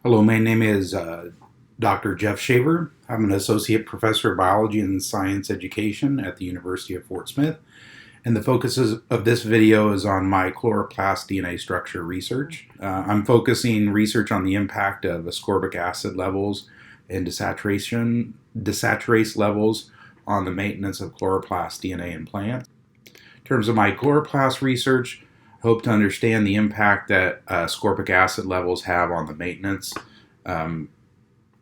Hello, my name is Dr. Jeff Shaver. I'm an associate professor of biology and science education at the University of Fort Smith. And the focus of this video is on my chloroplast DNA structure research. I'm focusing research on the impact of ascorbic acid levels and desaturase levels on the maintenance of chloroplast DNA in plants. In terms of my chloroplast research, I hope to understand the impact that ascorbic acid levels have on the maintenance,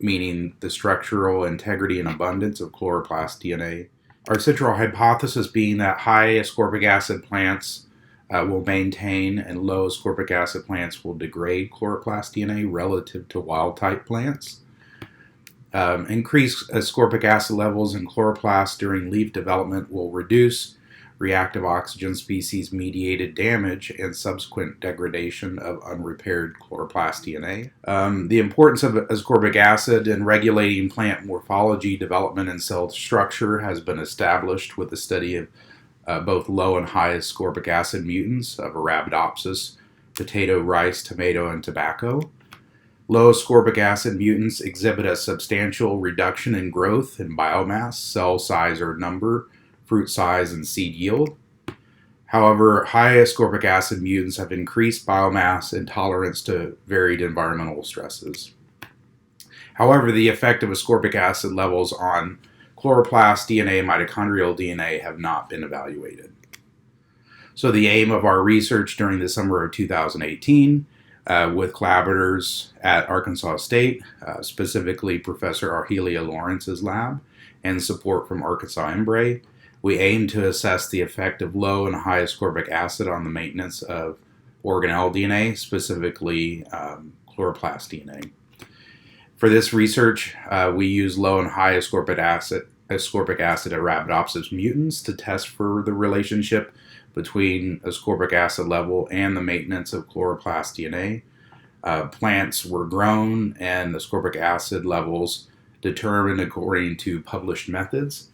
meaning the structural integrity and abundance of chloroplast DNA. Our central hypothesis being that high ascorbic acid plants will maintain and low ascorbic acid plants will degrade chloroplast DNA relative to wild type plants. Increased ascorbic acid levels in chloroplast during leaf development will reduce reactive oxygen species mediated damage and subsequent degradation of unrepaired chloroplast DNA. The importance of ascorbic acid in regulating plant morphology, development, and cell structure has been established with the study of both low and high ascorbic acid mutants of Arabidopsis, potato, rice, tomato, and tobacco. Low ascorbic acid mutants exhibit a substantial reduction in growth and biomass, cell size or number, fruit size, and seed yield. However, high ascorbic acid mutants have increased biomass and tolerance to varied environmental stresses. However, the effect of ascorbic acid levels on chloroplast DNA and mitochondrial DNA have not been evaluated. So the aim of our research during the summer of 2018 with collaborators at Arkansas State, specifically Professor Arhelia Lawrence's lab, and support from Arkansas Embray, we aim to assess the effect of low and high ascorbic acid on the maintenance of organelle DNA, specifically chloroplast DNA. For this research, we use low and high ascorbic acid Arabidopsis mutants to test for the relationship between ascorbic acid level and the maintenance of chloroplast DNA. Plants were grown and ascorbic acid levels determined according to published methods.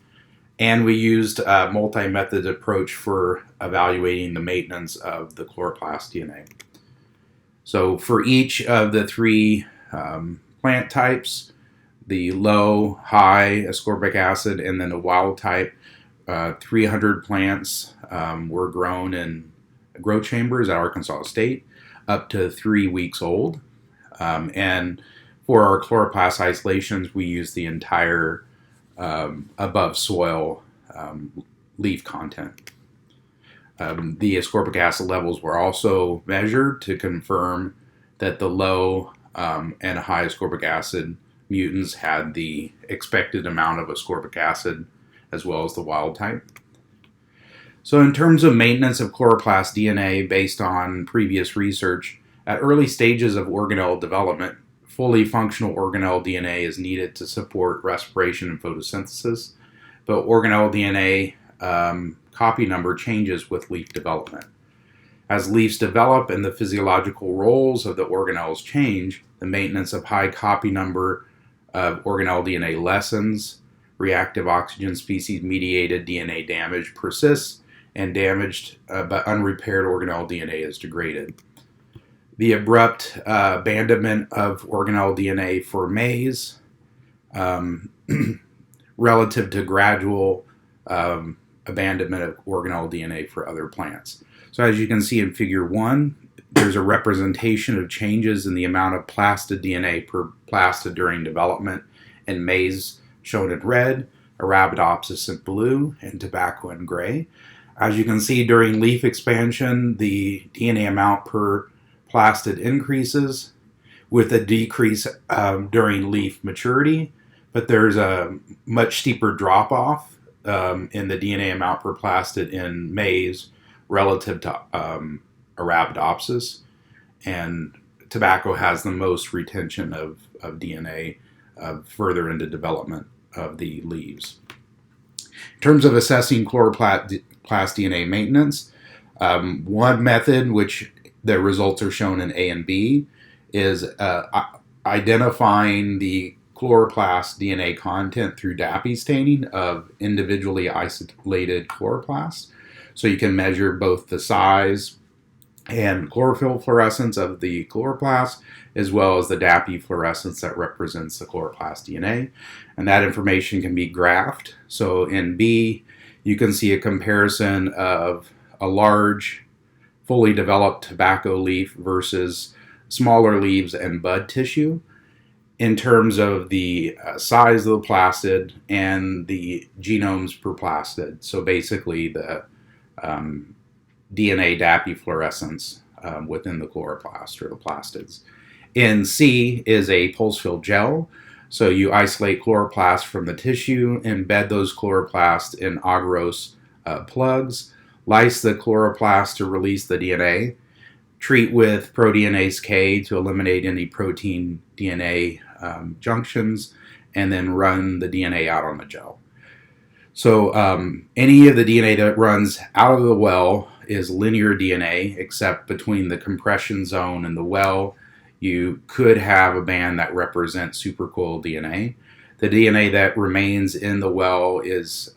And we used a multi-method approach for evaluating the maintenance of the chloroplast DNA. So for each of the three plant types, the low, high ascorbic acid, and then the wild type, 300 plants were grown in grow chambers at Arkansas State up to 3 weeks old. And for our chloroplast isolations, we used the entire above soil leaf content. The ascorbic acid levels were also measured to confirm that the low and high ascorbic acid mutants had the expected amount of ascorbic acid as well as the wild type. So in terms of maintenance of chloroplast DNA based on previous research, at early stages of organelle development, fully functional organelle DNA is needed to support respiration and photosynthesis, but organelle DNA copy number changes with leaf development. As leaves develop and the physiological roles of the organelles change, the maintenance of high copy number of organelle DNA lessens, reactive oxygen species mediated DNA damage persists, and damaged but unrepaired organelle DNA is degraded. The abrupt abandonment of organelle DNA for maize relative to gradual abandonment of organelle DNA for other plants. So as you can see in figure 1, there's a representation of changes in the amount of plastid DNA per plastid during development in maize shown in red, Arabidopsis in blue, and tobacco in gray. As you can see during leaf expansion, the DNA amount per plastid increases with a decrease during leaf maturity, but there's a much steeper drop-off in the DNA amount per plastid in maize relative to Arabidopsis, and tobacco has the most retention of DNA further into development of the leaves. In terms of assessing chloroplast DNA maintenance, one method, which the results are shown in A and B, is identifying the chloroplast DNA content through DAPI staining of individually isolated chloroplasts. So you can measure both the size and chlorophyll fluorescence of the chloroplast, as well as the DAPI fluorescence that represents the chloroplast DNA. And that information can be graphed. So in B, you can see a comparison of a large, fully developed tobacco leaf versus smaller leaves and bud tissue in terms of the size of the plastid and the genomes per plastid. So basically the DNA DAPI fluorescence within the chloroplast or the plastids. In C is a pulse field gel. So you isolate chloroplast from the tissue, embed those chloroplasts in agarose plugs, lyse the chloroplast to release the DNA, treat with proteinase K to eliminate any protein DNA junctions, and then run the DNA out on the gel. So any of the DNA that runs out of the well is linear DNA, except between the compression zone and the well, you could have a band that represents supercoiled DNA. The DNA that remains in the well is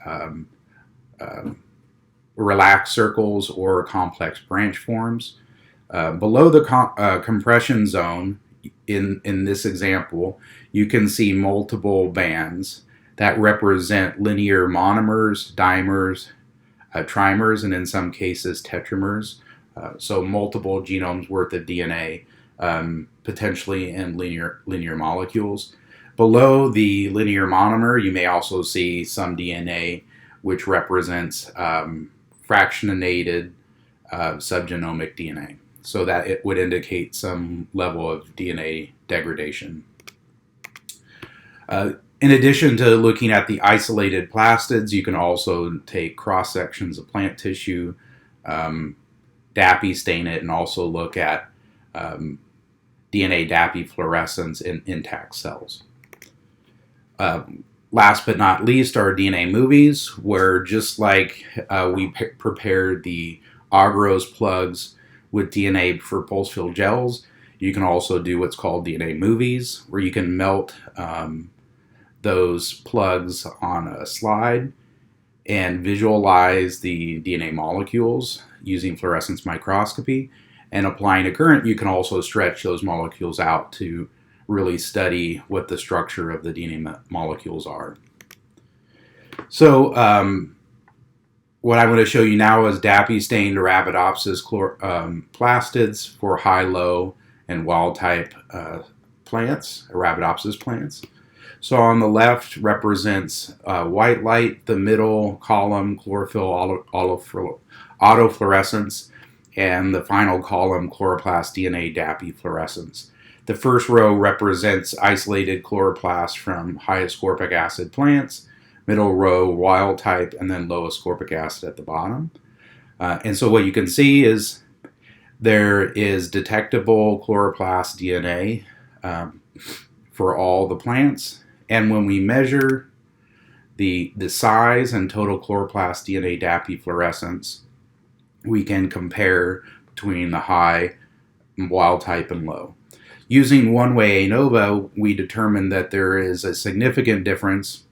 relaxed circles or complex branch forms. Below the compression zone, in this example, you can see multiple bands that represent linear monomers, dimers, trimers, and in some cases tetramers. So multiple genomes worth of DNA, potentially in linear molecules. Below the linear monomer, you may also see some DNA which represents fractionated subgenomic DNA, so that it would indicate some level of DNA degradation. In addition to looking at the isolated plastids, you can also take cross sections of plant tissue, DAPI stain it, and also look at DNA DAPI fluorescence in intact cells. Last but not least are DNA movies, where just like we prepared the agarose plugs with DNA for pulse field gels, you can also do what's called DNA movies, where you can melt those plugs on a slide and visualize the DNA molecules using fluorescence microscopy. And applying a current, you can also stretch those molecules out to really study what the structure of the DNA molecules are. So what I'm going to show you now is DAPI stained Arabidopsis plastids for high, low, and wild type plants, Arabidopsis plants. So on the left represents white light, the middle column chlorophyll autofluorescence, and the final column chloroplast DNA DAPI fluorescence. The first row represents isolated chloroplast from high ascorbic acid plants, middle row wild type, and then low ascorbic acid at the bottom. And so what you can see is there is detectable chloroplast DNA for all the plants. And when we measure the size and total chloroplast DNA DAPI fluorescence, we can compare between the high, wild type, and low. Using one-way ANOVA, we determined that there is a significant difference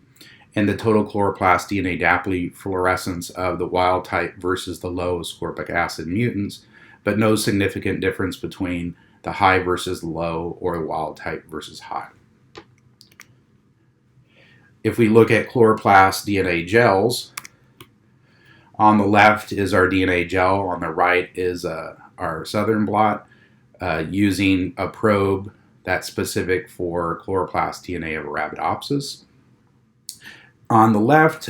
in the total chloroplast DNA DAPI fluorescence of the wild type versus the low ascorbic acid mutants, but no significant difference between the high versus low or the wild type versus high. If we look at chloroplast DNA gels, on the left is our DNA gel, on the right is our southern blot, using a probe that's specific for chloroplast DNA of Arabidopsis. On the left,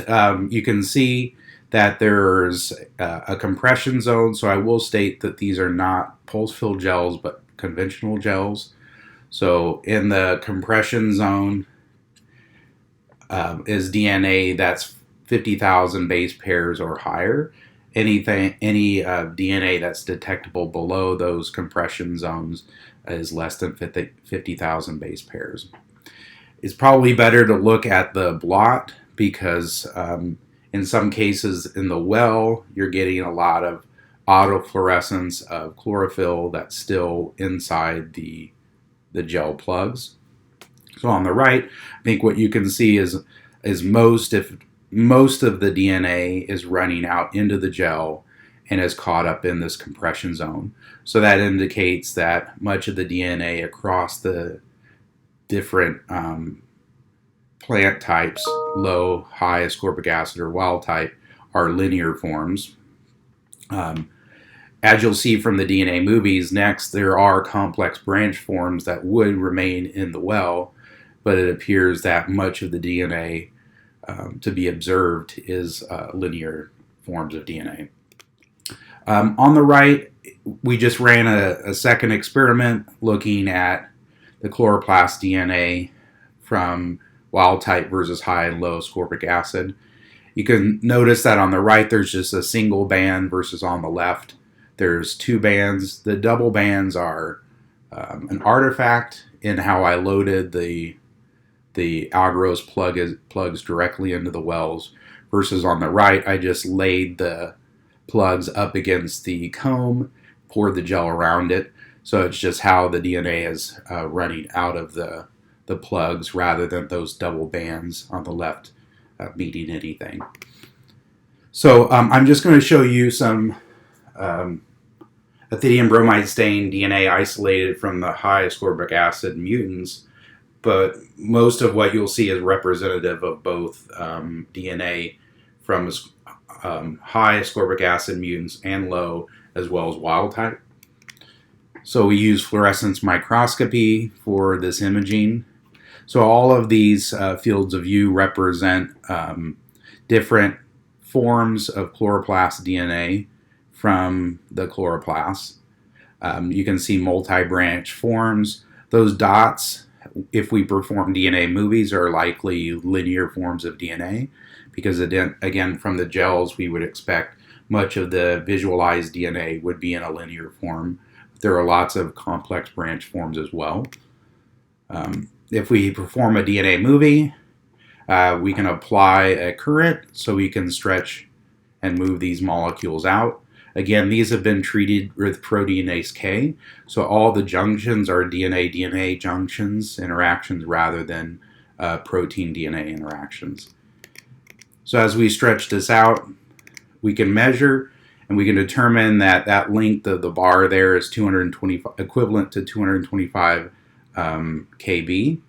you can see that there's a compression zone, so I will state that these are not pulse field gels, but conventional gels. So in the compression zone is DNA that's 50,000 base pairs or higher. Any DNA that's detectable below those compression zones is less than 50,000 base pairs. It's probably better to look at the blot because in some cases in the well, you're getting a lot of autofluorescence of chlorophyll that's still inside the gel plugs. So on the right, I think what you can see is most of the DNA is running out into the gel, and is caught up in this compression zone. So that indicates that much of the DNA across the different plant types, low, high ascorbic acid, or wild type, are linear forms. As you'll see from the DNA movies, next there are complex branch forms that would remain in the well, but it appears that much of the DNA to be observed is linear forms of DNA. On the right, we just ran a second experiment looking at the chloroplast DNA from wild type versus high and low ascorbic acid. You can notice that on the right there's just a single band versus on the left there's two bands. The double bands are an artifact in how I loaded the Algaros plugs directly into the wells, versus on the right I just laid the plugs up against the comb, poured the gel around it, so it's just how the DNA is running out of the plugs rather than those double bands on the left meeting anything. So I'm just going to show you some ethidium bromide stained DNA isolated from the high ascorbic acid mutants, but most of what you'll see is representative of both DNA from high ascorbic acid mutants and low, as well as wild type. So we use fluorescence microscopy for this imaging. So all of these fields of view represent different forms of chloroplast DNA from the chloroplast. You can see multi-branch forms. Those dots, if we perform DNA movies, are likely linear forms of DNA, because again, from the gels, we would expect much of the visualized DNA would be in a linear form. There are lots of complex branch forms as well. If we perform a DNA movie, we can apply a current so we can stretch and move these molecules out. Again, these have been treated with proteinase K, so all the junctions are DNA-DNA junctions, interactions, rather than protein-DNA interactions. So as we stretch this out, we can measure, and we can determine that that length of the bar there is equivalent to 225 kb.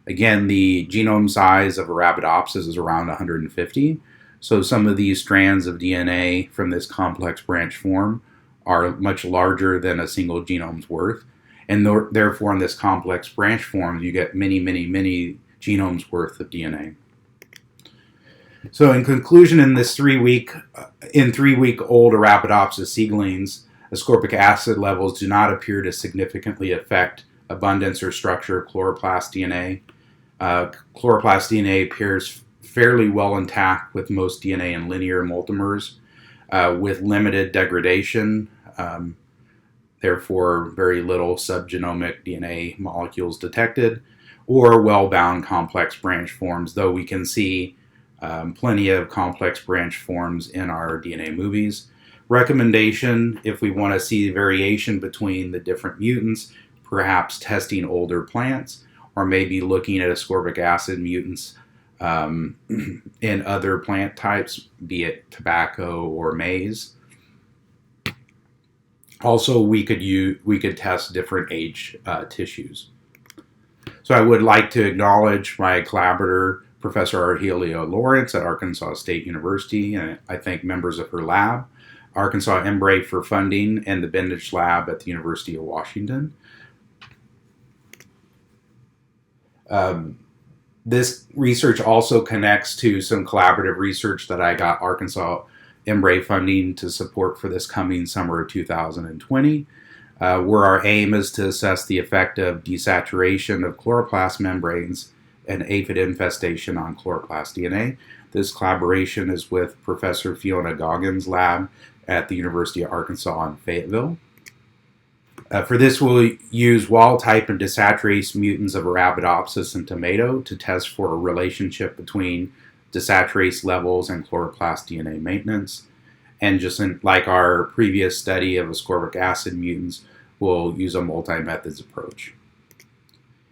Again, the genome size of Arabidopsis is around 150. So some of these strands of DNA from this complex branch form are much larger than a single genome's worth. And therefore, in this complex branch form, you get many, many, many genomes worth of DNA. So in conclusion, in this 3-week-old Arabidopsis seedlings, ascorbic acid levels do not appear to significantly affect abundance or structure of chloroplast DNA. Chloroplast DNA appears fairly well intact with most DNA in linear multimers, with limited degradation, therefore very little subgenomic DNA molecules detected, or well-bound complex branch forms, though we can see plenty of complex branch forms in our DNA movies. Recommendation, if we want to see variation between the different mutants, perhaps testing older plants, or maybe looking at ascorbic acid mutants in other plant types, be it tobacco or maize. Also, we could test different age tissues. So I would like to acknowledge my collaborator, Professor Argelio Lawrence at Arkansas State University, and I thank members of her lab, Arkansas Embray for funding, and the Bendich Lab at the University of Washington. This research also connects to some collaborative research that I got Arkansas Embray funding to support for this coming summer of 2020, where our aim is to assess the effect of desaturation of chloroplast membranes and aphid infestation on chloroplast DNA. This collaboration is with Professor Fiona Goggins' lab at the University of Arkansas in Fayetteville. For this, we'll use wild-type and desaturase mutants of Arabidopsis and tomato to test for a relationship between desaturase levels and chloroplast DNA maintenance. And just like our previous study of ascorbic acid mutants, we'll use a multi-methods approach.